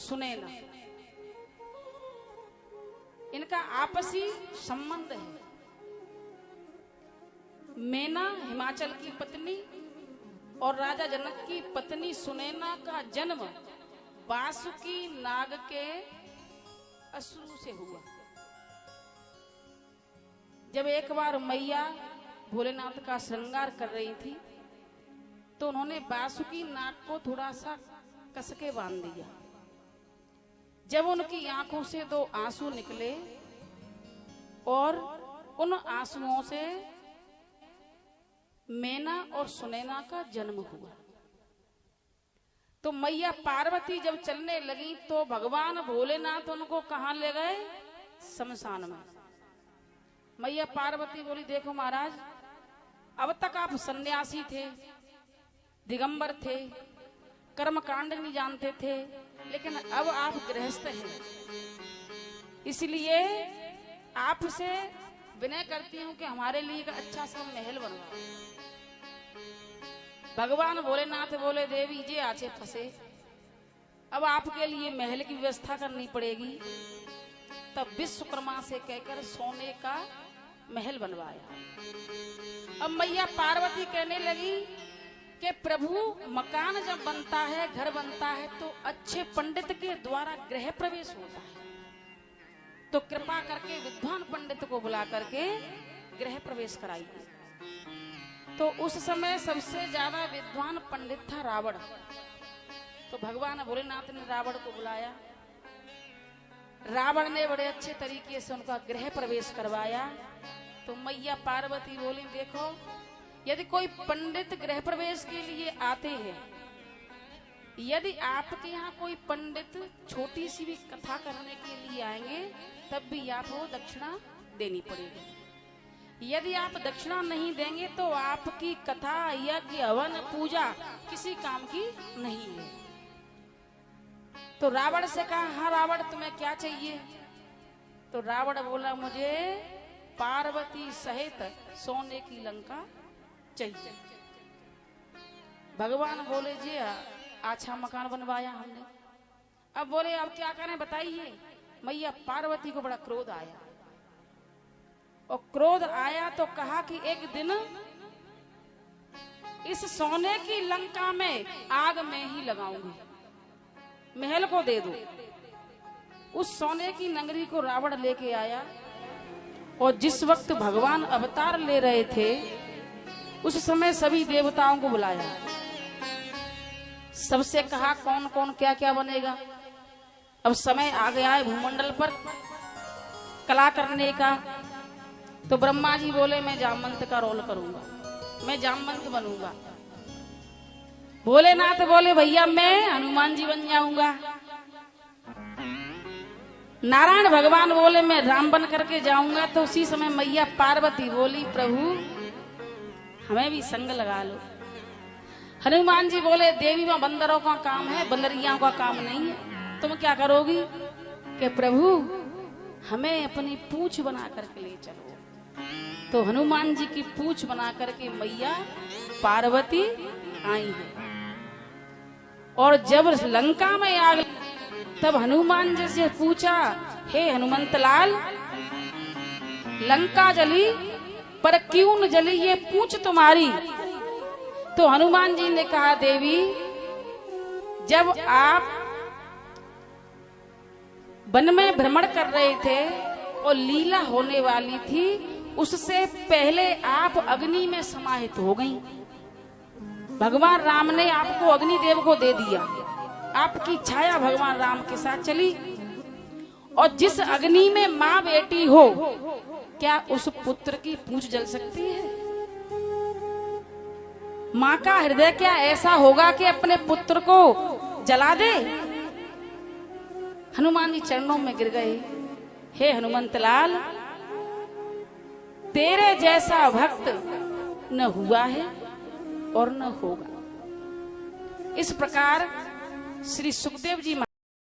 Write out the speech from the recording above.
सुनैना, इनका आपसी संबंध है। मैना हिमाचल की पत्नी और राजा जनक की पत्नी सुनैना का जन्म बासुकी नाग के अश्रु से हुआ। जब एक बार मैया भोलेनाथ का श्रृंगार कर रही थी तो उन्होंने बासुकी नाग को थोड़ा सा कसके बांध दिया। जब उनकी आंखों से दो आंसू निकले और उन आंसुओं से मैना और सुनैना का जन्म हुआ। तो मैया पार्वती जब चलने लगी तो भगवान भोलेनाथ उनको कहां ले गए? शमशान में। मैया पार्वती बोली, देखो महाराज, अब तक आप सन्यासी थे, दिगंबर थे, कर्मकांड नहीं जानते थे, लेकिन अब आप गृहस्थ हैं, इसलिए आपसे विनय करती हूं कि हमारे लिए एक अच्छा सा महल बनवाओ। भगवान भोलेनाथ बोले, देवी जी आचे फंसे, अब आपके लिए महल की व्यवस्था करनी पड़ेगी। तब विश्वकर्मा से कहकर सोने का महल बनवाया। अब मैया पार्वती कहने लगी कि प्रभु, मकान जब बनता है, घर बनता है, तो अच्छे पंडित के द्वारा गृह प्रवेश होता है, तो कृपा करके विद्वान पंडित को बुला करके गृह प्रवेश कराइए। तो उस समय सबसे ज्यादा विद्वान पंडित था रावण। तो भगवान भोलेनाथ ने रावण को बुलाया। रावण ने बड़े अच्छे तरीके से उनका गृह प्रवेश करवाया। तो मैया पार्वती बोली, देखो, यदि कोई पंडित गृह प्रवेश के लिए आते हैं, यदि आपके यहाँ कोई पंडित छोटी सी भी कथा करने के लिए आएंगे, तब भी आपको दक्षिणा देनी पड़ेगी। यदि आप दक्षिणा नहीं देंगे तो आपकी कथा, यज्ञ, हवन, पूजा किसी काम की नहीं है। तो रावण से कहा, हाँ रावण, तुम्हें क्या चाहिए? तो रावण बोला, मुझे पार्वती सहित सोने की लंका चाहिए। भगवान बोले, जी अच्छा मकान बनवाया हमने, अब बोले अब क्या करें बताइए। मैया पार्वती को बड़ा क्रोध आया, और क्रोध आया तो कहा कि एक दिन इस सोने की लंका में आग में ही लगाऊंगी, महल को दे दो। उस सोने की नगरी को रावण लेके आया, और जिस वक्त भगवान अवतार ले रहे थे उस समय सभी देवताओं को बुलाया, सबसे कहा कौन कौन क्या क्या बनेगा। अब समय आ गया है भूमंडल पर कला करने का। तो ब्रह्मा जी बोले, मैं जामवंत का रोल करूंगा, मैं जामवंत बनूंगा। भोलेनाथ बोले, भैया मैं हनुमान जी बन जाऊंगा। नारायण भगवान बोले, मैं राम बन करके जाऊंगा। तो उसी समय मैया पार्वती बोली, प्रभु हमें भी संग लगा लो। हनुमान जी बोले, देवी में बंदरों का काम है, बंदरियों का काम नहीं है, तुम क्या करोगी? कि प्रभु हमें अपनी पूंछ बना करके ले चलो। तो हनुमान जी की पूंछ बना करके मैया पार्वती आई है। और जब लंका में आ गई तब हनुमान जी से पूछा, हे हनुमंत लाल, लंका जली पर क्यों न जली ये पूंछ तुम्हारी? तो हनुमान जी ने कहा, देवी जब आप वन में भ्रमण कर रहे थे और लीला होने वाली थी, उससे पहले आप अग्नि में समाहित हो गई। भगवान राम ने आपको अग्निदेव को दे दिया, आपकी छाया भगवान राम के साथ चली। और जिस अग्नि में माँ बेटी हो, क्या उस पुत्र की पूंछ जल सकती है? माँ का हृदय क्या ऐसा होगा कि अपने पुत्र को जला दे? हनुमान जी चरणों में गिर गए, हे हनुमंत लाल, तेरे जैसा भक्त न हुआ है और न होगा। इस प्रकार श्री सुखदेव जी